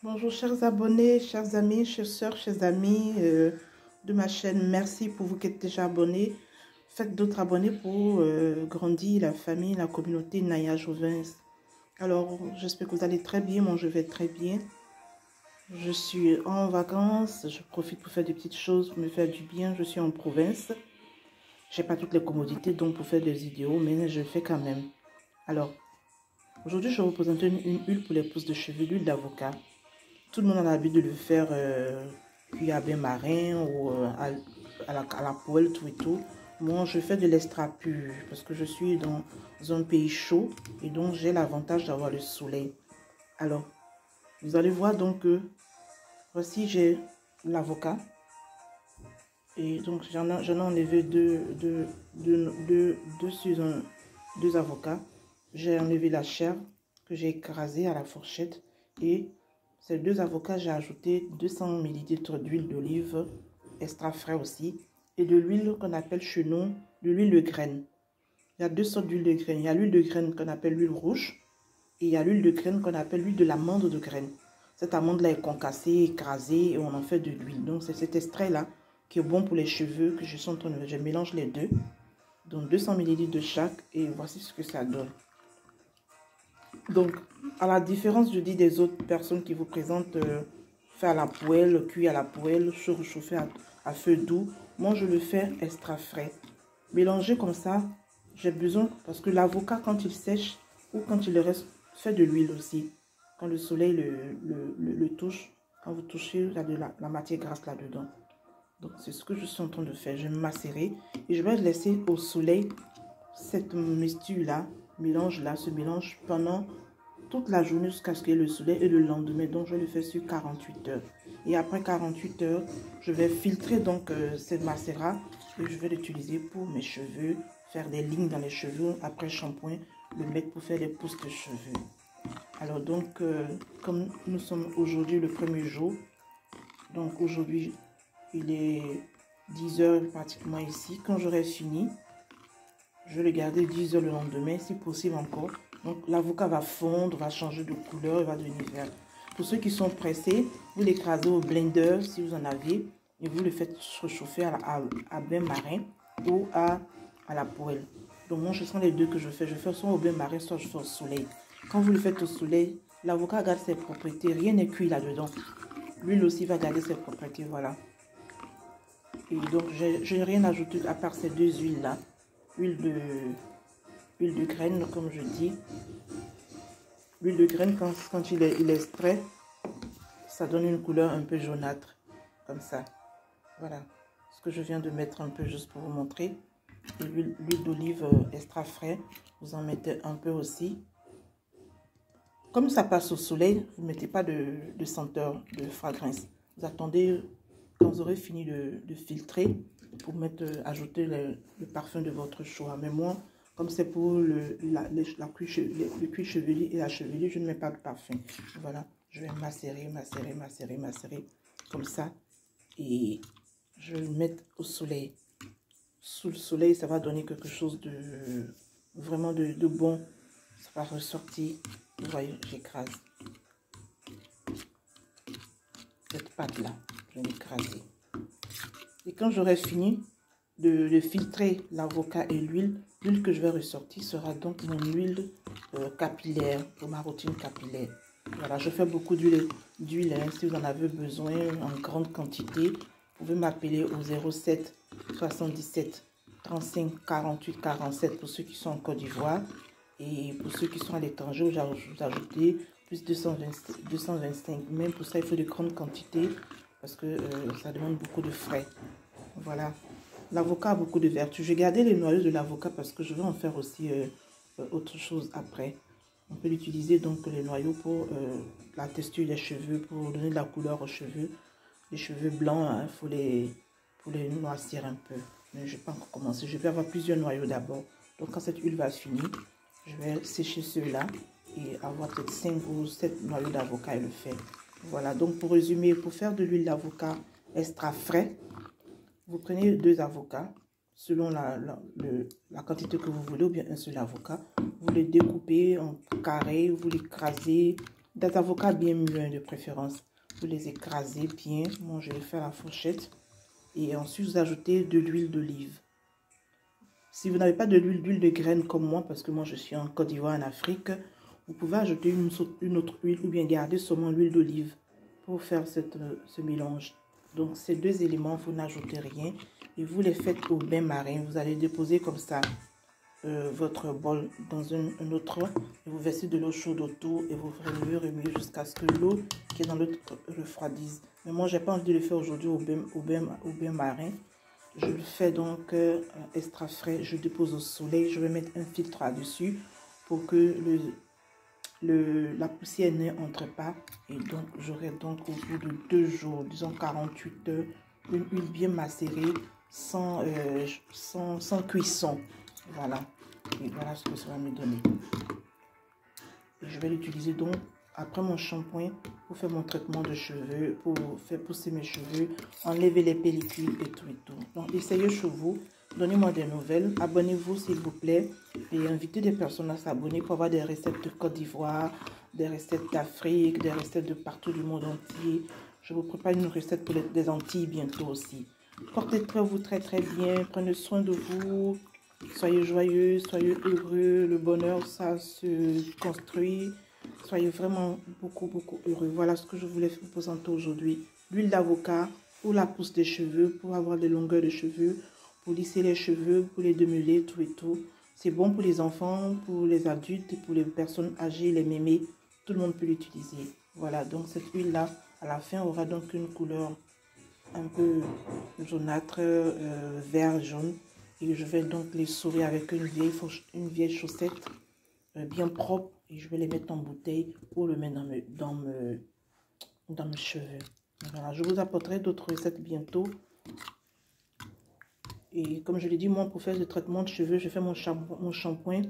Bonjour chers abonnés, chers amis, chères soeurs, chers amis de ma chaîne. Merci pour vous qui êtes déjà abonnés. Faites d'autres abonnés pour grandir la famille, la communauté Naya Jovens. Alors, j'espère que vous allez très bien. Moi, je vais très bien. Je suis en vacances. Je profite pour faire des petites choses, pour me faire du bien. Je suis en province. Je n'ai pas toutes les commodités donc pour faire des vidéos, mais je le fais quand même. Alors, aujourd'hui, je vais vous présenter une huile pour les pousses de cheveux, l'huile d'avocat. Tout le monde a l'habitude de le faire cuit à bain marin ou à la poêle, tout et tout. Moi, je fais de l'extra pur parce que je suis dans un pays chaud et donc j'ai l'avantage d'avoir le soleil. Alors, vous allez voir donc que voici, j'ai l'avocat. Et donc, j'en ai enlevé deux avocats. J'ai enlevé la chair que j'ai écrasée à la fourchette et ces deux avocats, j'ai ajouté 200 ml d'huile d'olive, extra frais aussi, et de l'huile qu'on appelle chez nous, de l'huile de graine. Il y a deux sortes d'huile de graine. Il y a l'huile de graine qu'on appelle l'huile rouge, et il y a l'huile de graine qu'on appelle l'huile de l'amande de graine. Cette amande-là est concassée, écrasée, et on en fait de l'huile. Donc c'est cet extrait-là qui est bon pour les cheveux, que je suis en train de... Je mélange les deux. Donc 200 ml de chaque, et voici ce que ça donne. Donc, à la différence, je dis, des autres personnes qui vous présentent fait à la poêle, cuit à la poêle, chauffé à feu doux, moi je le fais extra frais. Mélanger comme ça, j'ai besoin, parce que l'avocat quand il sèche ou quand il reste, fait de l'huile aussi. Quand le soleil le touche, quand vous touchez, il y a de la matière grasse là-dedans. Donc c'est ce que je suis en train de faire. Je vais macérer et je vais laisser au soleil cette mixture-là, mélange-là, ce mélange pendant toute la journée jusqu'à ce qu'il y ait le soleil et le lendemain. Donc, je le fais sur 48 heures. Et après 48 heures, je vais filtrer donc cette macérat et je vais l'utiliser pour mes cheveux, faire des lignes dans les cheveux. Après shampoing, le mettre pour faire des pousses de cheveux. Alors donc, comme nous sommes aujourd'hui le premier jour, donc aujourd'hui, il est 10 heures pratiquement ici. Quand j'aurai fini, je vais le garder 10 heures le lendemain, si possible encore. Donc l'avocat va fondre, va changer de couleur, il va devenir vert. Pour ceux qui sont pressés, vous l'écrasez au blender si vous en avez. Et vous le faites réchauffer à bain marin ou à la poêle. Donc moi, ce sont les deux que je fais. Je fais soit au bain marin, soit je fais au soleil. Quand vous le faites au soleil, l'avocat garde ses propriétés. Rien n'est cuit là-dedans. L'huile aussi va garder ses propriétés, voilà. Et donc, je n'ai rien ajouté à part ces deux huiles-là. Huile de graine, comme je dis. L'huile de graine, quand il est extrait, ça donne une couleur un peu jaunâtre, comme ça. Voilà, ce que je viens de mettre un peu juste pour vous montrer. Et l'huile d'olive extra frais, vous en mettez un peu aussi. Comme ça passe au soleil, vous ne mettez pas de senteur, de fragrance. Vous attendez quand vous aurez fini de filtrer pour ajouter le parfum de votre choix. Mais moi, comme c'est pour le cuir chevelu et la chevelure, je ne mets pas de parfum. Voilà, je vais macérer, comme ça. Et je vais le mettre au soleil. Sous le soleil, ça va donner quelque chose de vraiment de bon. Ça va ressortir. Vous voyez, j'écrase. Cette pâte-là, je vais l'écraser. Et quand j'aurai fini de filtrer l'avocat et l'huile que je vais ressortir sera donc mon huile capillaire, pour ma routine capillaire. Voilà, je fais beaucoup d'huile. Hein, si vous en avez besoin en grande quantité, vous pouvez m'appeler au 07 77 35 48 47 pour ceux qui sont en Côte d'Ivoire. Et pour ceux qui sont à l'étranger, vous ajoutez plus 225. Même pour ça, il faut de grandes quantités parce que ça demande beaucoup de frais. Voilà. L'avocat a beaucoup de vertus. J'ai gardé les noyaux de l'avocat parce que je vais en faire aussi autre chose après. On peut l'utiliser donc les noyaux pour la texture des cheveux, pour donner de la couleur aux cheveux. Les cheveux blancs, il faut les noircir un peu. Mais je ne vais pas encore commencer. Je vais avoir plusieurs noyaux d'abord. Donc quand cette huile va finir, je vais sécher ceux-là et avoir peut-être 5 ou 7 noyaux d'avocat et le faire. Voilà, donc pour résumer, pour faire de l'huile d'avocat extra frais, vous prenez 2 avocats, selon la quantité que vous voulez, ou bien un seul avocat. Vous les découpez en carrés, vous l'écrasez des avocats bien mûrs de préférence. Vous les écrasez bien. Moi, je vais faire la fourchette. Et ensuite, vous ajoutez de l'huile d'olive. Si vous n'avez pas de l'huile de graines comme moi, parce que moi, je suis en Côte d'Ivoire, en Afrique, vous pouvez ajouter une autre huile ou bien garder seulement l'huile d'olive pour faire ce mélange. Donc, ces deux éléments, vous n'ajoutez rien et vous les faites au bain-marin. Vous allez déposer comme ça votre bol dans un autre et vous versez de l'eau chaude autour et vous remuez jusqu'à ce que l'eau qui est dans l'autre refroidisse. Mais moi, j'ai pas envie de le faire aujourd'hui au bain-marin. Je le fais donc extra frais. Je dépose au soleil. Je vais mettre un filtre là-dessus pour que la poussière n'entre pas. Et donc, j'aurai donc au bout de 2 jours, disons 48 heures, une huile bien macérée sans cuisson. Voilà. Et voilà ce que ça va me donner. Et je vais l'utiliser donc après mon shampoing pour faire mon traitement de cheveux, pour faire pousser mes cheveux, enlever les pellicules et tout et tout. Donc, essayez chez vous. Donnez-moi des nouvelles. Abonnez-vous s'il vous plaît. Et invitez des personnes à s'abonner pour avoir des recettes de Côte d'Ivoire, des recettes d'Afrique, des recettes de partout du monde entier. Je vous prépare une recette pour des Antilles bientôt aussi. Portez-vous très très bien. Prenez soin de vous. Soyez joyeux, soyez heureux. Le bonheur, ça se construit. Soyez vraiment beaucoup heureux. Voilà ce que je voulais vous présenter aujourd'hui. L'huile d'avocat pour la pousse des cheveux, pour avoir des longueurs de cheveux, pour lisser les cheveux, pour les démêler, tout et tout. C'est bon pour les enfants, pour les adultes et pour les personnes âgées, les mémés. Tout le monde peut l'utiliser. Voilà, donc cette huile-là, à la fin, aura donc une couleur un peu jaunâtre, vert, jaune. Et je vais donc les sourire avec une vieille chaussette bien propre. Et je vais les mettre en bouteille pour le mettre dans mes cheveux. Voilà, je vous apporterai d'autres recettes bientôt. Et comme je l'ai dit, moi, pour faire le traitement de cheveux, je fais mon shampoing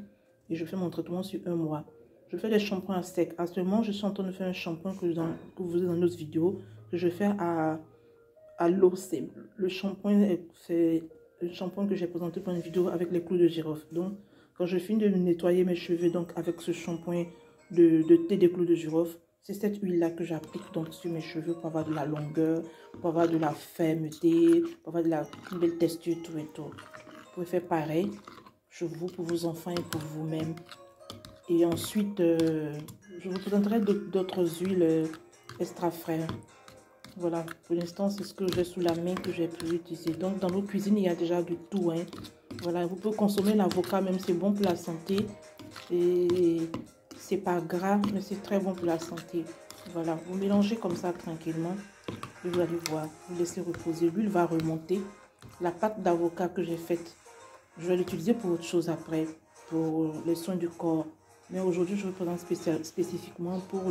et je fais mon traitement sur 1 mois. Je fais des shampoings à sec. Actuellement, je suis en train de faire un shampoing que vous verrez dans notre vidéo, que je fais à l'eau. Le shampoing, c'est le shampoing que j'ai présenté pour une vidéo avec les clous de girofle. Donc, quand je finis de nettoyer mes cheveux donc avec ce shampoing de thé des clous de girofle, c'est cette huile-là que j'applique donc sur mes cheveux pour avoir de la longueur, pour avoir de la fermeté, pour avoir une belle texture, tout et tout. Vous pouvez faire pareil chez vous, pour vos enfants et pour vous-même. Et ensuite, je vous présenterai d'autres huiles extra frais. Voilà, pour l'instant, c'est ce que j'ai sous la main que j'ai pu utiliser. Donc, dans votre cuisine, il y a déjà du tout. Hein. Voilà, vous pouvez consommer l'avocat, même c'est bon pour la santé. Et c'est pas gras, mais c'est très bon pour la santé. Voilà, vous mélangez comme ça tranquillement. Et vous allez voir, vous laissez reposer. L'huile va remonter. La pâte d'avocat que j'ai faite, je vais l'utiliser pour autre chose après, pour les soins du corps. Mais aujourd'hui, je vous présente spécifiquement pour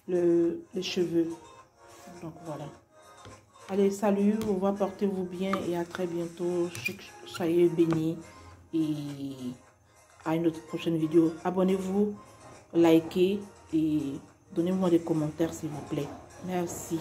les cheveux. Donc voilà. Allez, salut, au revoir, portez-vous bien et à très bientôt. Soyez bénis et à une autre prochaine vidéo. Abonnez-vous, likez et donnez-moi des commentaires s'il vous plaît. Merci.